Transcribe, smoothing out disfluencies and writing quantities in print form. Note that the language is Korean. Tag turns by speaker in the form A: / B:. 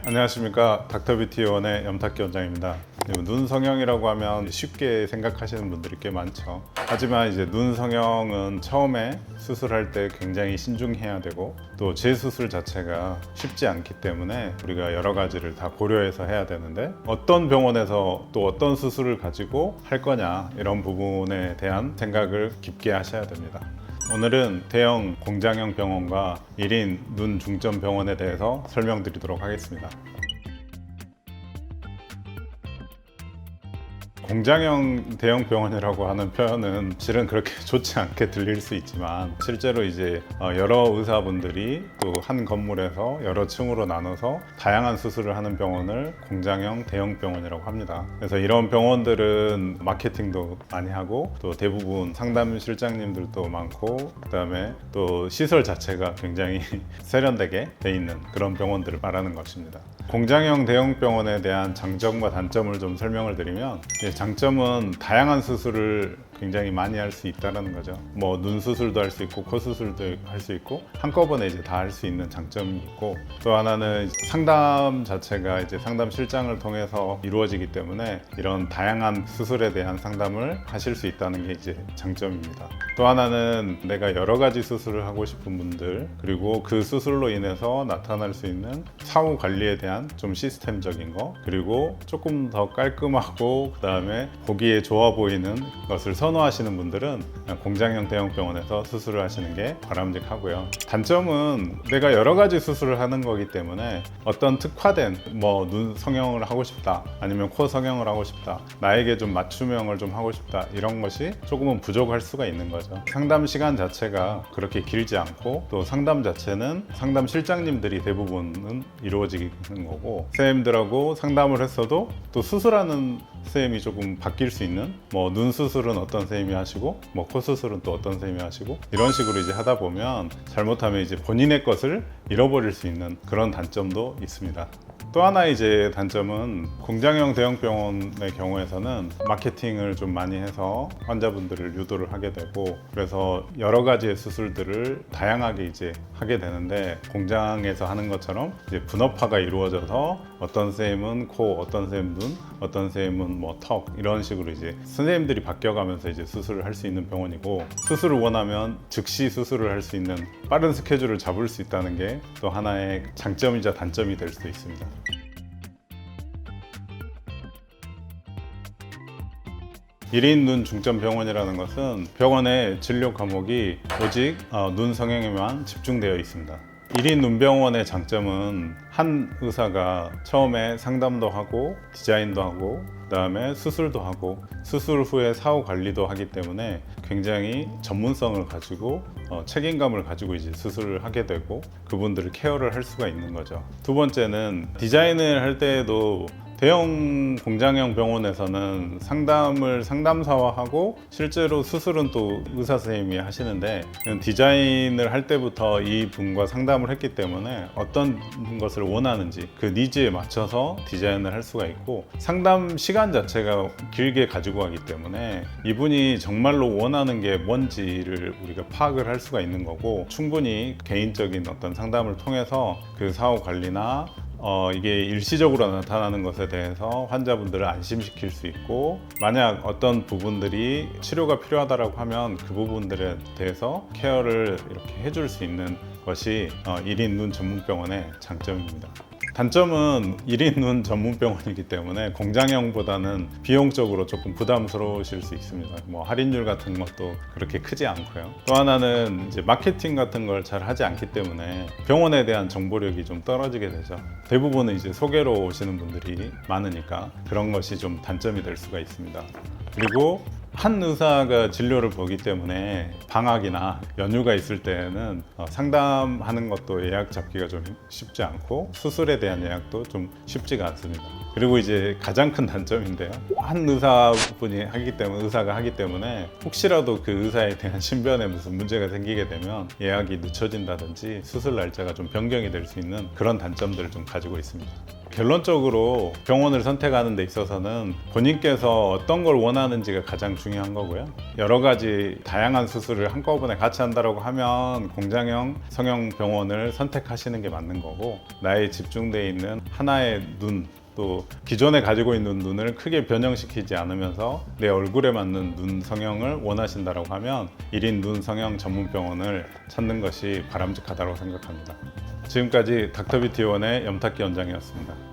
A: 안녕하십니까. 닥터뷰티원의 염탁기 원장입니다. 눈 성형이라고 하면 쉽게 생각하시는 분들이 꽤 많죠. 하지만 이제 눈 성형은 처음에 수술할 때 굉장히 신중해야 되고 또 재수술 자체가 쉽지 않기 때문에 우리가 여러 가지를 다 고려해서 해야 되는데 어떤 병원에서 또 어떤 수술을 가지고 할 거냐 이런 부분에 대한 생각을 깊게 하셔야 됩니다. 오늘은 대형 공장형 병원과 1인 눈 중점 병원에 대해서 설명드리도록 하겠습니다. 공장형 대형 병원이라고 하는 표현은 실은 그렇게 좋지 않게 들릴 수 있지만 실제로 이제 여러 의사분들이 또 한 건물에서 여러 층으로 나눠서 다양한 수술을 하는 병원을 공장형 대형 병원이라고 합니다. 그래서 이런 병원들은 마케팅도 많이 하고 또 대부분 상담 실장님들도 많고 그다음에 또 시설 자체가 굉장히 세련되게 돼 있는 그런 병원들을 말하는 것입니다. 공장형 대형 병원에 대한 장점과 단점을 좀 설명을 드리면 장점은 다양한 수술을 굉장히 많이 할 수 있다는 거죠. 뭐 눈 수술도 할 수 있고 코 수술도 할 수 있고 한꺼번에 이제 다 할 수 있는 장점이 있고 또 하나는 상담 자체가 이제 상담 실장을 통해서 이루어지기 때문에 이런 다양한 수술에 대한 상담을 하실 수 있다는 게 이제 장점입니다. 또 하나는 내가 여러 가지 수술을 하고 싶은 분들 그리고 그 수술로 인해서 나타날 수 있는 사후 관리에 대한 좀 시스템적인 거 그리고 조금 더 깔끔하고 그다음에 보기에 좋아 보이는 것을 선호하시는 분들은 공장형 대형 병원에서 수술을 하시는 게 바람직하고요. 단점은 내가 여러 가지 수술을 하는 거기 때문에 어떤 특화된 뭐 눈 성형을 하고 싶다 아니면 코 성형을 하고 싶다 나에게 좀 맞춤형을 좀 하고 싶다 이런 것이 조금은 부족할 수가 있는 거죠. 상담 시간 자체가 그렇게 길지 않고 또 상담 자체는 상담 실장님들이 대부분은 이루어지는 거고 선생님들하고 상담을 했어도 또 수술하는 선생님이 조금 바뀔 수 있는 뭐 눈 수술은 어떤 선생님이 하시고 뭐 코 수술은 또 어떤 선생님이 하시고 이런 식으로 이제 하다 보면 잘못하면 이제 본인의 것을 잃어버릴 수 있는 그런 단점도 있습니다. 또 하나 이제 단점은 공장형 대형 병원의 경우에서는 마케팅을 좀 많이 해서 환자분들을 유도를 하게 되고 그래서 여러 가지의 수술들을 다양하게 이제 하게 되는데 공장에서 하는 것처럼 이제 분업화가 이루어져서 어떤 선생님은 코, 어떤 선생님은 눈, 어떤 선생님은 뭐 턱 이런 식으로 이제 선생님들이 바뀌어가면서 이제 수술을 할 수 있는 병원이고 수술을 원하면 즉시 수술을 할 수 있는 빠른 스케줄을 잡을 수 있다는 게 또 하나의 장점이자 단점이 될 수도 있습니다. 일인 눈 중점 병원이라는 것은 병원의 진료 과목이 오직 눈 성형에만 집중되어 있습니다. 1인 눈병원의 장점은 한 의사가 처음에 상담도 하고 디자인도 하고 그다음에 수술도 하고 수술 후에 사후 관리도 하기 때문에 굉장히 전문성을 가지고 책임감을 가지고 이제 수술을 하게 되고 그분들을 케어를 할 수가 있는 거죠. 두 번째는 디자인을 할 때에도 대형 공장형 병원에서는 상담을 상담사와 하고 실제로 수술은 또 의사 선생님이 하시는데 디자인을 할 때부터 이 분과 상담을 했기 때문에 어떤 것을 원하는지 그 니즈에 맞춰서 디자인을 할 수가 있고 상담 시간 자체가 길게 가지고 가기 때문에 이분이 정말로 원하는 게 뭔지를 우리가 파악을 할 수가 있는 거고 충분히 개인적인 어떤 상담을 통해서 그 사후 관리나 이게 일시적으로 나타나는 것에 대해서 환자분들을 안심시킬 수 있고 만약 어떤 부분들이 치료가 필요하다고 하면 그 부분들에 대해서 케어를 이렇게 해줄 수 있는 것이 1인 눈 전문병원의 장점입니다. 단점은 1인 눈 전문병원이기 때문에 공장형보다는 비용적으로 조금 부담스러우실 수 있습니다. 뭐 할인율 같은 것도 그렇게 크지 않고요. 또 하나는 이제 마케팅 같은 걸 잘 하지 않기 때문에 병원에 대한 정보력이 좀 떨어지게 되죠. 대부분은 이제 소개로 오시는 분들이 많으니까 그런 것이 좀 단점이 될 수가 있습니다. 그리고 한 의사가 진료를 보기 때문에 방학이나 연휴가 있을 때는 상담하는 것도 예약 잡기가 좀 쉽지 않고 수술에 대한 예약도 좀 쉽지가 않습니다. 그리고 이제 가장 큰 단점인데요. 한 의사가 하기 때문에 혹시라도 그 의사에 대한 신변에 무슨 문제가 생기게 되면 예약이 늦춰진다든지 수술 날짜가 좀 변경이 될 수 있는 그런 단점들을 좀 가지고 있습니다. 결론적으로 병원을 선택하는 데 있어서는 본인께서 어떤 걸 원하는지가 가장 중요한 거고요. 여러 가지 다양한 수술을 한꺼번에 같이 한다고 하면 공장형, 성형 병원을 선택하시는 게 맞는 거고, 나의 집중돼 있는 하나의 눈, 또 기존에 가지고 있는 눈을 크게 변형시키지 않으면서 내 얼굴에 맞는 눈 성형을 원하신다고 하면 1인 눈 성형 전문 병원을 찾는 것이 바람직하다고 생각합니다. 지금까지 닥터뷰티원의 염탁기 원장이었습니다.